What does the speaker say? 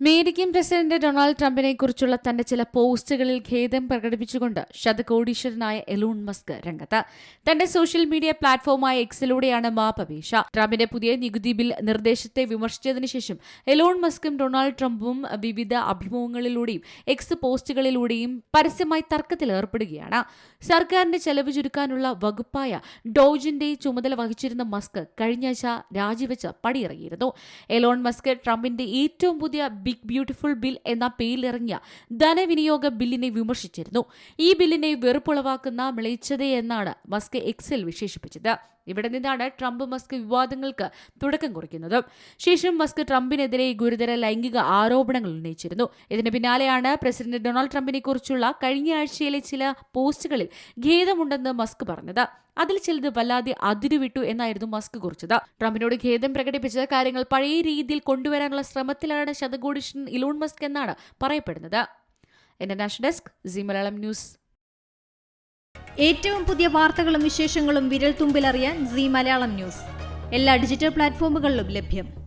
American president Donald ട്രംപിനെ കുറിച്ചുള്ള തന്റെ ചില പോസ്റ്റുകളിൽ ഖേദം പ്രകടിപ്പിച്ചുകൊണ്ട് ശതകോടീശ്വരനായ എലോൺ മസ്ക് രംഗത്ത്. തന്റെ സോഷ്യൽ മീഡിയ പ്ലാറ്റ്ഫോമായ എക്സിലൂടെയാണ് മാപ്പപേക്ഷ. ട്രംപിന്റെ പുതിയ നികുതി ബിൽ നിർദ്ദേശത്തെ വിമർശിച്ചതിനു ശേഷം എലോൺ മസ്കും ഡൊണാൾഡ് ട്രംപും വിവിധ അഭിമുഖങ്ങളിലൂടെയും എക്സ് പോസ്റ്റുകളിലൂടെയും പരസ്യമായി തർക്കത്തിലേർപ്പെടുകയാണ്. സർക്കാരിന്റെ ചെലവ് ചുരുക്കാനുള്ള വകുപ്പായ ഡോജിന്റെ ചുമതല വഹിച്ചിരുന്ന മസ്ക് കഴിഞ്ഞയാഴ്ച രാജിവെച്ച് പടിയിറങ്ങിയിരുന്നു. എലോൺ മസ്ക് ട്രംപിന്റെ ഏറ്റവും പുതിയ ബിഗ് ബ്യൂട്ടിഫുൾ ബിൽ എന്ന പേരിലിറങ്ങിയ ധനവിനിയോഗ ബില്ലിനെ വിമർശിച്ചിരുന്നു. ഈ ബില്ലിനെ വെറുപ്പുളവാക്കുന്ന മ്ലേച്ഛതയെന്നാണ് മസ്ക് എക്സിൽ വിശേഷിപ്പിച്ചത്. ഇവിടെ നിന്നാണ് ട്രംപ് മസ്ക് വിവാദങ്ങൾക്ക് തുടക്കം കുറിക്കുന്നത്. ശേഷം മസ്ക് ട്രംപിനെതിരെ ഗുരുതര ലൈംഗിക ആരോപണങ്ങൾ ഉന്നയിച്ചിരുന്നു. ഇതിന് പിന്നാലെയാണ് പ്രസിഡന്റ് ഡൊണാൾഡ് ട്രംപിനെ കുറിച്ചുള്ള കഴിഞ്ഞ ആഴ്ചയിലെ ചില പോസ്റ്റുകളിൽ ഖേദമുണ്ടെന്ന് മസ്ക് പറഞ്ഞത്. അതിൽ ചിലത് വല്ലാതെ അതിരുവിട്ടു എന്നായിരുന്നു മസ്ക് കുറിച്ചത്. ട്രംപിനോട് ഖേദം പ്രകടിപ്പിച്ച് കാര്യങ്ങൾ പഴയ രീതിയിൽ കൊണ്ടുവരാനുള്ള ശ്രമത്തിലാണ് ശതകോടീശ്വരൻ ഇലോൺ മസ്ക് എന്നാണ് പറയപ്പെടുന്നത്. International desk, Zee Malayalam news. ഏറ്റവും പുതിയ വാർത്തകളും വിശേഷങ്ങളും വിരൽ തുമ്പിലറിയാൻ സീ മലയാളം ന്യൂസ് എല്ലാ ഡിജിറ്റൽ പ്ലാറ്റ്ഫോമുകളിലും ലഭ്യം.